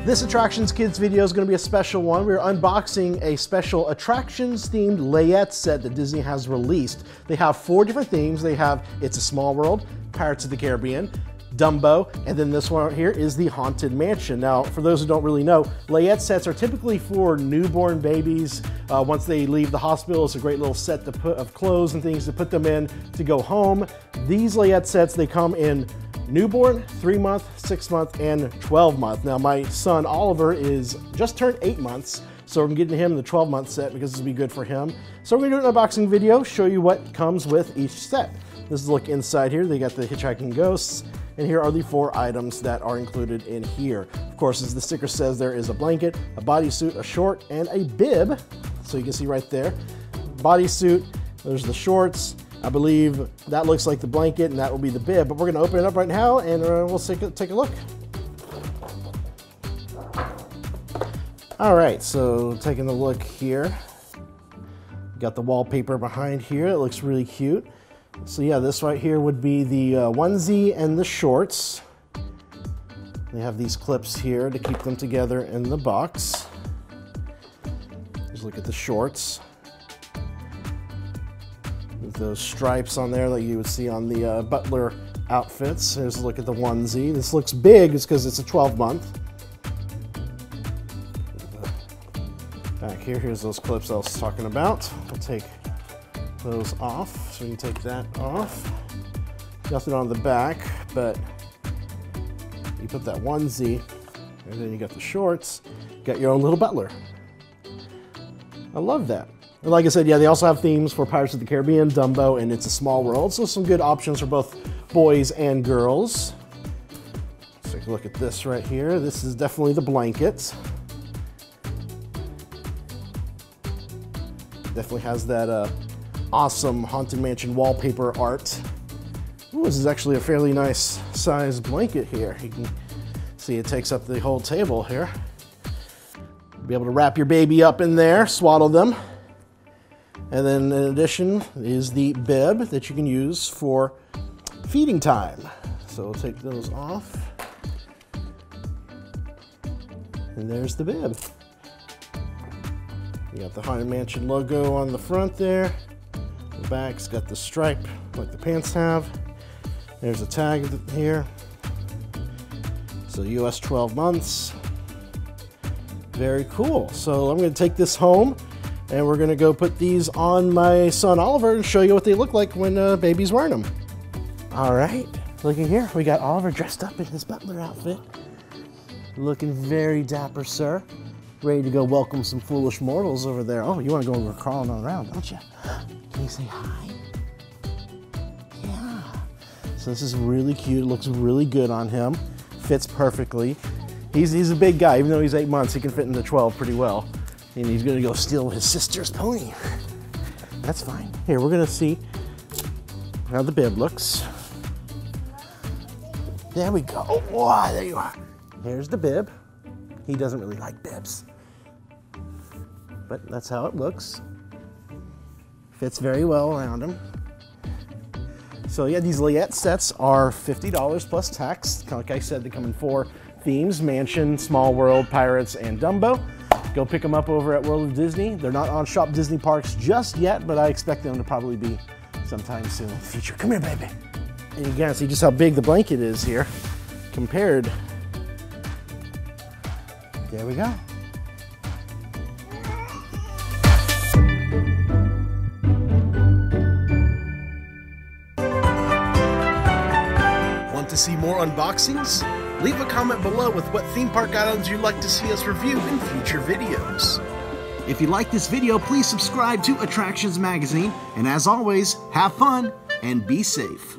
This Attractions Kids video is going to be a special one. We're unboxing a special Attractions themed layette set that Disney has released. They have 4 different themes. They have It's a Small World, Pirates of the Caribbean, Dumbo, and then this one right here is the Haunted Mansion. Now, for those who don't really know, layette sets are typically for newborn babies. Once they leave the hospital, it's a great little set of clothes and things to put them in to go home. These layette sets, they come in newborn, 3-month, 6-month, and 12-month. Now, my son Oliver is just turned 8 months, so I'm getting him the 12-month set because this will be good for him. So we're gonna do an unboxing video, show you what comes with each set. This is a look inside here. They got the Hitchhiking Ghosts, and here are the 4 items that are included in here. Of course, as the sticker says, there is a blanket, a bodysuit, a short, and a bib. So you can see right there, bodysuit, there's the shorts. I believe that looks like the blanket and that will be the bib, but we're gonna open it up right now and we'll take a look. All right, so taking a look here. Got the wallpaper behind here, it looks really cute. So yeah, this right here would be the onesie and the shorts. They have these clips here to keep them together in the box. Just look at the shorts. With those stripes on there like you would see on the butler outfits. Here's a look at the onesie. This looks big, it's because it's a 12-month. Back here, here's those clips I was talking about. We'll take those off, so you can take that off. Nothing on the back, but you put that onesie, and then you got the shorts, you got your own little butler. I love that. And like I said, yeah, they also have themes for Pirates of the Caribbean, Dumbo, and It's a Small World, so some good options for both boys and girls. Let's take a look at this right here. This is definitely the blanket. Definitely has that awesome Haunted Mansion wallpaper art. Ooh, this is actually a fairly nice size blanket here. You can see it takes up the whole table here. Be able to wrap your baby up in there, swaddle them. And then in addition is the bib that you can use for feeding time. So we'll take those off. And there's the bib. You got the Haunted Mansion logo on the front there. The back's got the stripe like the pants have. There's a tag here. So US 12 months. Very cool. So I'm going to take this home and we're going to go put these on my son Oliver and show you what they look like when baby's wearing them. All right, looky here. We got Oliver dressed up in his butler outfit. Looking very dapper, sir. Ready to go welcome some foolish mortals over there. Oh, you want to go over crawling around, don't you? Can you say hi? Yeah. So this is really cute. It looks really good on him. Fits perfectly. He's a big guy. Even though he's 8 months, he can fit in the 12 pretty well. And he's going to go steal his sister's pony. That's fine. Here, we're going to see how the bib looks. There we go. Oh, wow, there you are. Here's the bib. He doesn't really like bibs. But that's how it looks. Fits very well around him. So yeah, these layette sets are $50 plus tax. Like I said, they come in 4 themes: Mansion, Small World, Pirates, and Dumbo. Go pick them up over at World of Disney. They're not on Shop Disney Parks just yet, but I expect them to probably be sometime soon in the future. Come here, baby. And you can see just how big the blanket is here compared. There we go. Want to see more unboxings? Leave a comment below with what theme park items you'd like to see us review in future videos. If you like this video, please subscribe to Attractions Magazine, and as always, have fun and be safe.